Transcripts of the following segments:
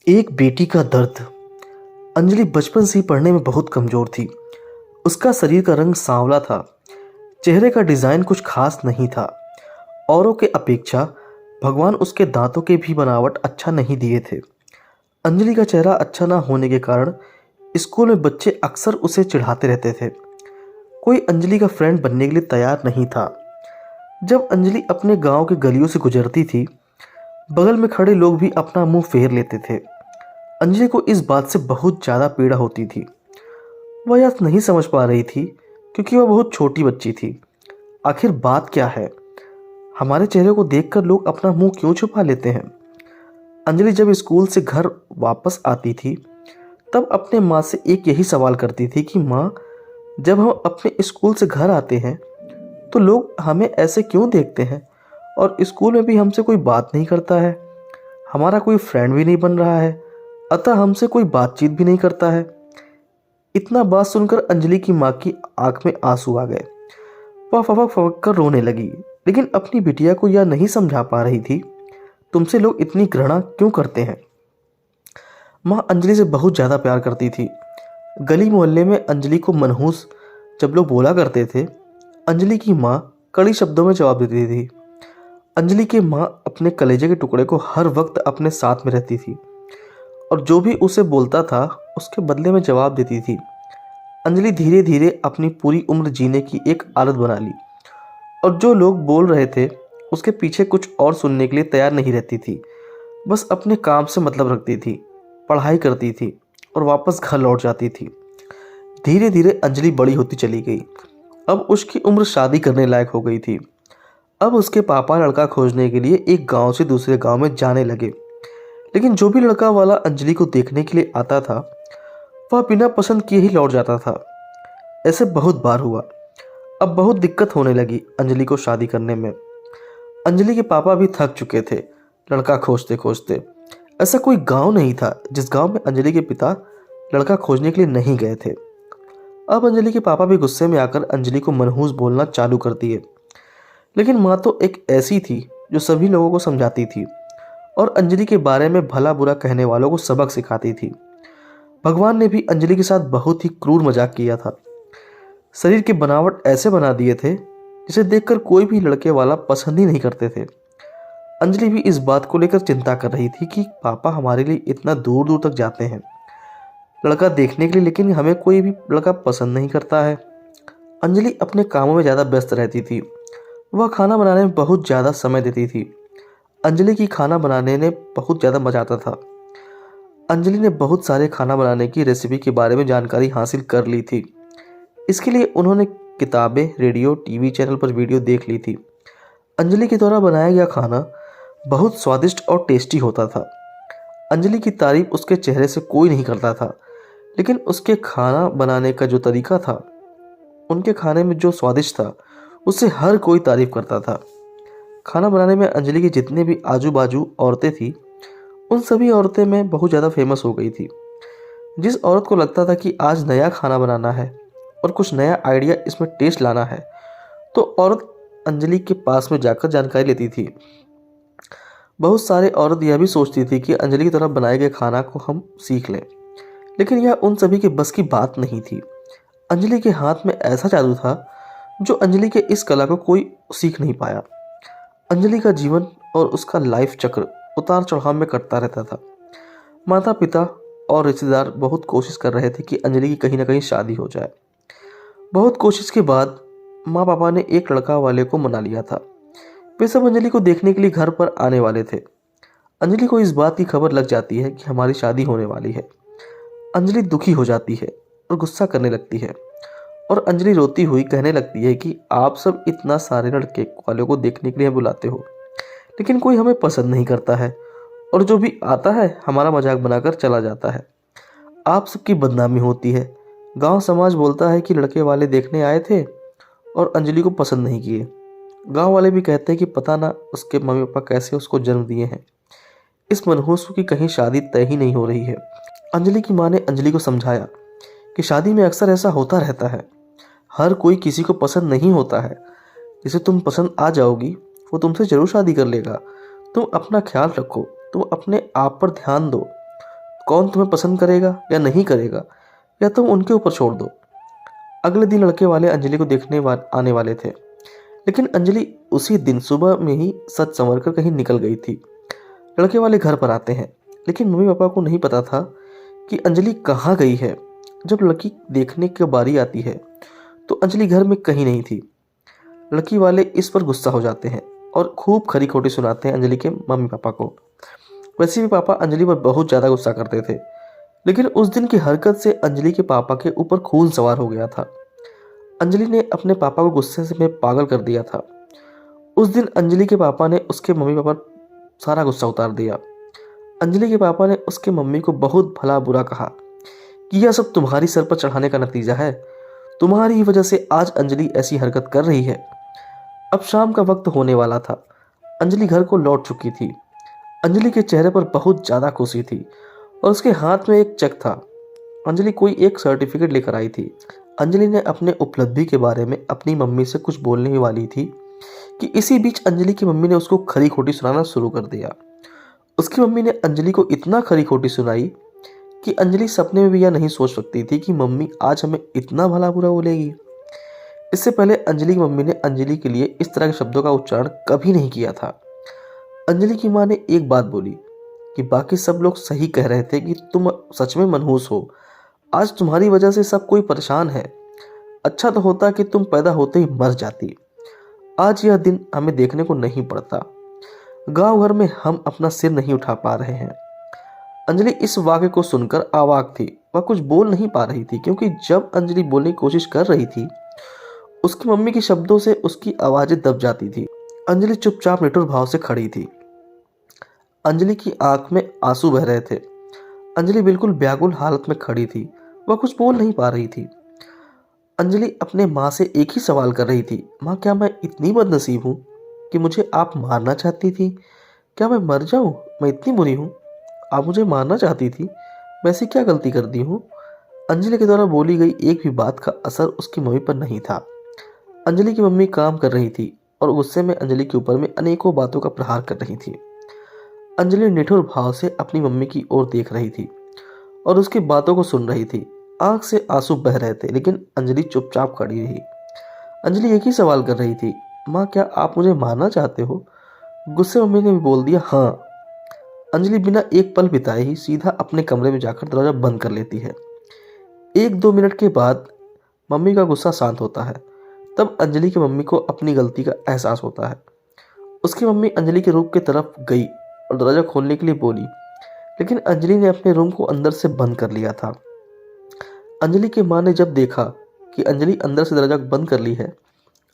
एक बेटी का दर्द। अंजलि बचपन से ही पढ़ने में बहुत कमज़ोर थी। उसका शरीर का रंग सांवला था। चेहरे का डिज़ाइन कुछ खास नहीं था। औरों के अपेक्षा भगवान उसके दांतों के भी बनावट अच्छा नहीं दिए थे। अंजलि का चेहरा अच्छा ना होने के कारण स्कूल में बच्चे अक्सर उसे चिढ़ाते रहते थे। कोई अंजलि का फ्रेंड बनने के लिए तैयार नहीं था। जब अंजलि अपने गांव के गलियों से गुजरती थी, बगल में खड़े लोग भी अपना मुंह फेर लेते थे। अंजलि को इस बात से बहुत ज़्यादा पीड़ा होती थी। वह यह नहीं समझ पा रही थी क्योंकि वह बहुत छोटी बच्ची थी। आखिर बात क्या है? हमारे चेहरे को देखकर लोग अपना मुंह क्यों छुपा लेते हैं? अंजलि जब स्कूल से घर वापस आती थी, तब अपने माँ से एक यही सवाल करती थी कि माँ, जब हम अपने स्कूल से घर आते हैं तो लोग हमें ऐसे क्यों देखते हैं और स्कूल में भी हमसे कोई बात नहीं करता है। हमारा कोई फ्रेंड भी नहीं बन रहा है, अतः हमसे कोई बातचीत भी नहीं करता है। इतना बात सुनकर अंजलि की माँ की आंख में आंसू आ गए। वह फबक फबक कर रोने लगी, लेकिन अपनी बिटिया को यह नहीं समझा पा रही थी, तुमसे लोग इतनी घृणा क्यों करते हैं। माँ अंजलि से बहुत ज़्यादा प्यार करती थी। गली मोहल्ले में अंजलि को मनहूस जब लोग बोला करते थे, अंजलि की माँ कड़ी शब्दों में जवाब देती थी। अंजलि की माँ अपने कलेजे के टुकड़े को हर वक्त अपने साथ में रहती थी और जो भी उसे बोलता था उसके बदले में जवाब देती थी। अंजलि धीरे धीरे अपनी पूरी उम्र जीने की एक आदत बना ली और जो लोग बोल रहे थे उसके पीछे कुछ और सुनने के लिए तैयार नहीं रहती थी। बस अपने काम से मतलब रखती थी, पढ़ाई करती थी और वापस घर लौट जाती थी। धीरे धीरे अंजलि बड़ी होती चली गई। अब उसकी उम्र शादी करने लायक हो गई थी। अब उसके पापा लड़का खोजने के लिए एक गांव से दूसरे गांव में जाने लगे, लेकिन जो भी लड़का वाला अंजलि को देखने के लिए आता था वह बिना पसंद किए ही लौट जाता था। ऐसे बहुत बार हुआ। अब बहुत दिक्कत होने लगी अंजलि को शादी करने में। अंजलि के पापा भी थक चुके थे लड़का खोजते खोजते। ऐसा कोई गांव नहीं था जिस गांव में अंजलि के पिता लड़का खोजने के लिए नहीं गए थे। अब अंजलि के पापा भी गुस्से में आकर अंजलि को मनहूस बोलना चालू कर दिए, लेकिन माँ तो एक ऐसी थी जो सभी लोगों को समझाती थी और अंजलि के बारे में भला बुरा कहने वालों को सबक सिखाती थी। भगवान ने भी अंजलि के साथ बहुत ही क्रूर मजाक किया था। शरीर की बनावट ऐसे बना दिए थे जिसे देखकर कोई भी लड़के वाला पसंद ही नहीं करते थे। अंजलि भी इस बात को लेकर चिंता कर रही थी कि पापा हमारे लिए इतना दूर दूर तक जाते हैं लड़का देखने के लिए, लेकिन हमें कोई भी लड़का पसंद नहीं करता है। अंजलि अपने कामों में ज़्यादा व्यस्त रहती थी। वह खाना बनाने में बहुत ज़्यादा समय देती थी। अंजलि की खाना बनाने में बहुत ज़्यादा मजा आता था। अंजलि ने बहुत सारे खाना बनाने की रेसिपी के बारे में जानकारी हासिल कर ली थी। इसके लिए उन्होंने किताबें, रेडियो, टीवी चैनल पर वीडियो देख ली थी। अंजलि के द्वारा बनाया गया खाना बहुत स्वादिष्ट और टेस्टी होता था। अंजलि की तारीफ उसके चेहरे से कोई नहीं करता था, लेकिन उसके खाना बनाने का जो तरीका था, उनके खाने में जो स्वादिष्ट था, उससे हर कोई तारीफ करता था। खाना बनाने में अंजलि की जितने भी आजू बाजू औरतें थी, उन सभी औरतें में बहुत ज़्यादा फेमस हो गई थी। जिस औरत को लगता था कि आज नया खाना बनाना है और कुछ नया आइडिया इसमें टेस्ट लाना है, तो औरत अंजलि के पास में जाकर जानकारी लेती थी। बहुत सारे औरत यह भी सोचती थी कि अंजलि की तरफ बनाए गए खाना को हम सीख लें, लेकिन यह उन सभी के बस की बात नहीं थी। अंजलि के हाथ में ऐसा जादू था जो अंजलि के इस कला को कोई सीख नहीं पाया। अंजलि का जीवन और उसका लाइफ चक्र उतार चढ़ाव में कटता रहता था। माता पिता और रिश्तेदार बहुत कोशिश कर रहे थे कि अंजलि की कहीं ना कहीं शादी हो जाए। बहुत कोशिश के बाद माँ पापा ने एक लड़का वाले को मना लिया था। वे सब अंजलि को देखने के लिए घर पर आने वाले थे। अंजलि को इस बात की खबर लग जाती है कि हमारी शादी होने वाली है। अंजलि दुखी हो जाती है और गुस्सा करने लगती है और अंजलि रोती हुई कहने लगती है कि आप सब इतना सारे लड़के वालों को देखने के लिए बुलाते हो, लेकिन कोई हमें पसंद नहीं करता है और जो भी आता है हमारा मजाक बनाकर चला जाता है। आप सबकी बदनामी होती है। गांव समाज बोलता है कि लड़के वाले देखने आए थे और अंजलि को पसंद नहीं किए। गांव वाले भी कहते हैं कि पता ना उसके मम्मी पापा कैसे उसको जन्म दिए हैं। इस मनहूस की कहीं शादी तय ही नहीं हो रही है। अंजलि की माँ ने अंजलि को समझाया कि शादी में अक्सर ऐसा होता रहता है। हर कोई किसी को पसंद नहीं होता है। जिसे तुम पसंद आ जाओगी वो तुमसे जरूर शादी कर लेगा। तुम अपना ख्याल रखो, तुम अपने आप पर ध्यान दो। कौन तुम्हें पसंद करेगा या नहीं करेगा, या तुम उनके ऊपर छोड़ दो। अगले दिन लड़के वाले अंजलि को आने वाले थे, लेकिन अंजलि उसी दिन सुबह में ही सच संवर कर कहीं निकल गई थी। लड़के वाले घर पर आते हैं, लेकिन मम्मी पापा को नहीं पता था कि अंजलि कहाँ गई है। जब लड़की देखने की बारी आती है तो अंजलि घर में कहीं नहीं थी। लड़की वाले इस पर गुस्सा हो जाते हैं और खूब खरी खोटी सुनाते हैं अंजलि के मम्मी पापा को। वैसे भी पापा अंजलि पर बहुत ज़्यादा गुस्सा करते थे, लेकिन उस दिन की हरकत से अंजलि के पापा के ऊपर खून सवार हो गया था। अंजलि ने अपने पापा को गुस्से से में पागल कर दिया था। उस दिन अंजलि के पापा ने उसके मम्मी पापा पर सारा गुस्सा उतार दिया। अंजलि के पापा ने उसके मम्मी को बहुत भला बुरा कहा कि यह सब तुम्हारी सर पर चढ़ाने का नतीजा है। तुम्हारी ही वजह से आज अंजलि ऐसी हरकत कर रही है। अब शाम का वक्त होने वाला था। अंजलि घर को लौट चुकी थी। अंजलि के चेहरे पर बहुत ज़्यादा खुशी थी और उसके हाथ में एक चेक था। अंजलि कोई एक सर्टिफिकेट लेकर आई थी। अंजलि ने अपने उपलब्धि के बारे में अपनी मम्मी से कुछ बोलने ही वाली थी कि इसी बीच अंजलि की मम्मी ने उसको खरी खोटी सुनाना शुरू कर दिया। उसकी मम्मी ने अंजलि को इतना खरी खोटी सुनाई कि अंजलि सपने में भी यह नहीं सोच सकती थी कि मम्मी आज हमें इतना भला बुरा बोलेगी। इससे पहले अंजलि की मम्मी ने अंजलि के लिए इस तरह के शब्दों का उच्चारण कभी नहीं किया था। अंजलि की माँ ने एक बात बोली कि बाकी सब लोग सही कह रहे थे कि तुम सच में मनहूस हो। आज तुम्हारी वजह से सब कोई परेशान है। अच्छा तो होता कि तुम पैदा होते ही मर जाती। आज यह दिन हमें देखने को नहीं पड़ता। गांव घर में हम अपना सिर नहीं उठा पा रहे हैं। अंजलि इस वाक्य को सुनकर अवाक थी। वह कुछ बोल नहीं पा रही थी, क्योंकि जब अंजलि बोलने की कोशिश कर रही थी उसकी मम्मी के शब्दों से उसकी आवाजें दब जाती थी। अंजलि चुपचाप निठुर भाव से खड़ी थी। अंजलि की आंख में आंसू बह रहे थे। अंजलि बिल्कुल व्याकुल हालत में खड़ी थी। वह कुछ बोल नहीं पा रही थी। अंजलि अपने माँ से एक ही सवाल कर रही थी, माँ क्या मैं इतनी बदनसीब हूँ कि मुझे आप मारना चाहती थी? क्या मैं मर जाऊँ? मैं इतनी बुरी हूँ? आप मुझे मारना चाहती थी? मैं ऐसी क्या गलती कर दी हूँ? अंजलि के द्वारा बोली गई एक भी बात का असर उसकी मम्मी पर नहीं था। अंजलि की मम्मी काम कर रही थी और गुस्से में अंजलि के ऊपर में अनेकों बातों का प्रहार कर रही थी। अंजलि निठुर भाव से अपनी मम्मी की ओर देख रही थी और उसकी बातों को सुन रही थी। आंख से आंसू बह रहे थे, लेकिन अंजलि चुपचाप खड़ी रही। अंजलि एक ही सवाल कर रही थी, माँ क्या आप मुझे मारना चाहते हो? गुस्से मम्मी ने भी बोल दिया, हाँ। अंजलि बिना एक पल बिताए ही सीधा अपने कमरे में जाकर दरवाजा बंद कर लेती है। 1-2 मिनट के बाद मम्मी का गुस्सा शांत होता है। तब अंजलि की मम्मी को अपनी गलती का एहसास होता है। उसकी मम्मी अंजलि के रूम की तरफ गई और दरवाजा खोलने के लिए बोली, लेकिन अंजलि ने अपने रूम को अंदर से बंद कर लिया था। अंजलि की माँ ने जब देखा कि अंजलि अंदर से दरवाजा बंद कर ली है,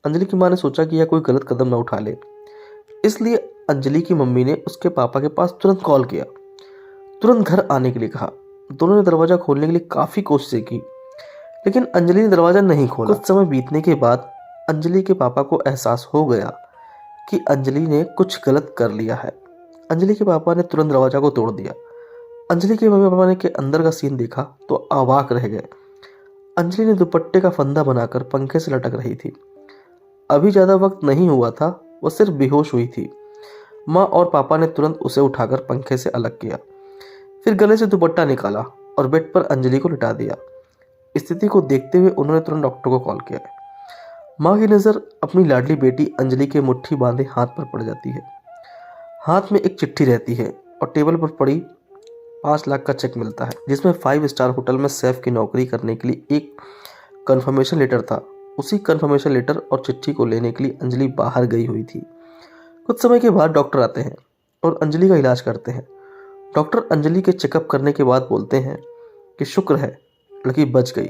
अंजलि की माँ ने सोचा कि यह कोई गलत कदम न उठा ले। इसलिए अंजलि की मम्मी ने उसके पापा के पास तुरंत कॉल किया, तुरंत घर आने के लिए कहा। दोनों ने दरवाज़ा खोलने के लिए काफ़ी कोशिशें की, लेकिन अंजलि ने दरवाज़ा नहीं खोला। कुछ समय बीतने के बाद अंजलि के पापा को एहसास हो गया कि अंजलि ने कुछ गलत कर लिया है। अंजलि के पापा ने तुरंत दरवाज़ा को तोड़ दिया। अंजलि के मम्मी पापा ने के अंदर का सीन देखा तो अवाक रह गए। अंजलि ने दुपट्टे का फंदा बनाकर पंखे से लटक रही थी। अभी ज़्यादा वक्त नहीं हुआ था, वह सिर्फ बेहोश हुई थी। माँ और पापा ने तुरंत उसे उठाकर पंखे से अलग किया, फिर गले से दुपट्टा निकाला और बेड पर अंजलि को लिटा दिया। स्थिति को देखते हुए उन्होंने तुरंत डॉक्टर को कॉल किया। माँ की नज़र अपनी लाडली बेटी अंजलि के मुट्ठी बांधे हाथ पर पड़ जाती है। हाथ में एक चिट्ठी रहती है और टेबल पर पड़ी 5 लाख का चेक मिलता है, जिसमें 5 स्टार होटल में शेफ की नौकरी करने के लिए एक कंफर्मेशन लेटर था। उसी कंफर्मेशन लेटर और चिट्ठी को लेने के लिए अंजलि बाहर गई हुई थी। कुछ समय के बाद डॉक्टर आते हैं और अंजलि का इलाज करते हैं। डॉक्टर अंजलि के चेकअप करने के बाद बोलते हैं कि शुक्र है लड़की बच गई।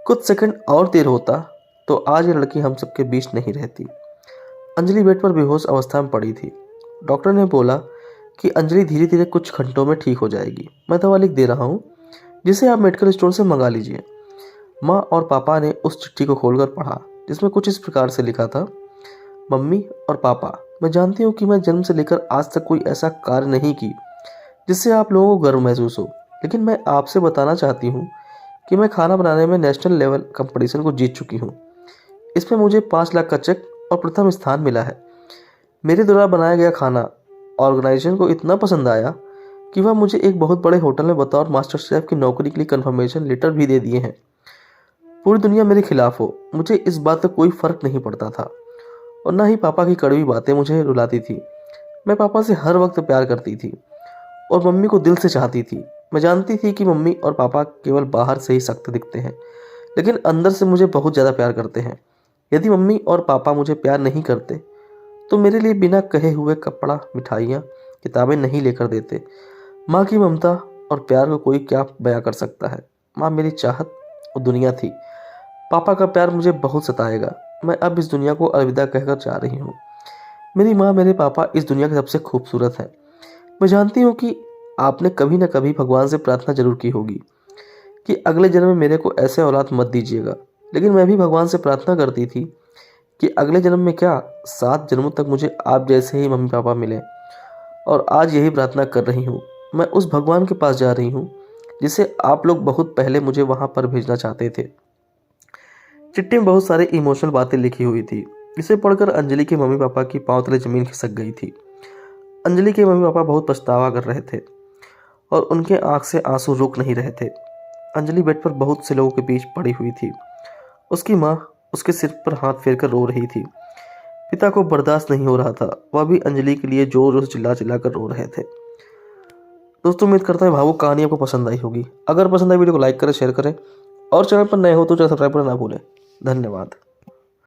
कुछ सेकंड और देर होता तो आज ये लड़की हम सबके बीच नहीं रहती। अंजलि बेड पर बेहोश अवस्था में पड़ी थी। डॉक्टर ने बोला कि अंजलि धीरे धीरे कुछ घंटों में ठीक हो जाएगी। मैं दवा लिख दे रहा हूँ, जिसे आप मेडिकल स्टोर से मंगा लीजिए। माँ और पापा ने उस चिट्ठी को खोलकर पढ़ा, जिसमें कुछ इस प्रकार से लिखा था, मम्मी और पापा, मैं जानती हूँ कि मैं जन्म से लेकर आज तक कोई ऐसा कार्य नहीं की जिससे आप लोगों को गर्व महसूस हो, लेकिन मैं आपसे बताना चाहती हूँ कि मैं खाना बनाने में नेशनल लेवल कंपटीशन को जीत चुकी हूँ। इसमें मुझे 5 लाख का चेक और प्रथम स्थान मिला है। मेरे द्वारा बनाया गया खाना ऑर्गेनाइजेशन को इतना पसंद आया कि वह मुझे एक बहुत बड़े होटल में बतौर मास्टर शेफ की नौकरी के लिए कन्फर्मेशन लेटर भी दे दिए हैं। पूरी दुनिया मेरे खिलाफ हो, मुझे इस बात का कोई फर्क नहीं पड़ता था और ना ही पापा की कड़वी बातें मुझे रुलाती थी। मैं पापा से हर वक्त प्यार करती थी और मम्मी को दिल से चाहती थी। मैं जानती थी कि मम्मी और पापा केवल बाहर से ही सख्त दिखते हैं, लेकिन अंदर से मुझे बहुत ज़्यादा प्यार करते हैं। यदि मम्मी और पापा मुझे प्यार नहीं करते तो मेरे लिए बिना कहे हुए कपड़ा, मिठाइयाँ, किताबें नहीं लेकर देते। माँ की ममता और प्यार को कोई क्या बयां कर सकता है। माँ मेरी चाहत और दुनिया थी। पापा का प्यार मुझे बहुत सताएगा। मैं अब इस दुनिया को अलविदा कहकर जा रही हूँ। मेरी माँ, मेरे पापा इस दुनिया के सबसे खूबसूरत हैं। मैं जानती हूँ कि आपने कभी न कभी भगवान से प्रार्थना जरूर की होगी कि अगले जन्म में मेरे को ऐसे औलाद मत दीजिएगा, लेकिन मैं भी भगवान से प्रार्थना करती थी कि अगले जन्म में क्या 7 जन्मों तक मुझे आप जैसे ही मम्मी पापा मिले, और आज यही प्रार्थना कर रही हूँ। मैं उस भगवान के पास जा रही हूँ जिसे आप लोग बहुत पहले मुझे वहाँ पर भेजना चाहते थे। चिट्ठी में बहुत सारी इमोशनल बातें लिखी हुई थी। इसे पढ़कर अंजलि के मम्मी पापा की पांव तले जमीन खिसक गई थी। अंजलि के मम्मी पापा बहुत पछतावा कर रहे थे और उनके आंख से आंसू रुक नहीं रहे थे। अंजलि बेड पर बहुत से लोगों के बीच पड़ी हुई थी। उसकी माँ उसके सिर पर हाथ फेरकर रो रही थी। पिता को बर्दाश्त नहीं हो रहा था, वह भी अंजलि के लिए जोर जोर से चिल्ला चिल्ला कर रो रहे थे। दोस्तों, उम्मीद करता है भावुक कहानी आपको पसंद आई होगी। अगर पसंद आई वीडियो को लाइक करें, शेयर करें और चैनल पर नए हो तो चैनल सब्सक्राइब करना ना भूलें। धन्यवाद।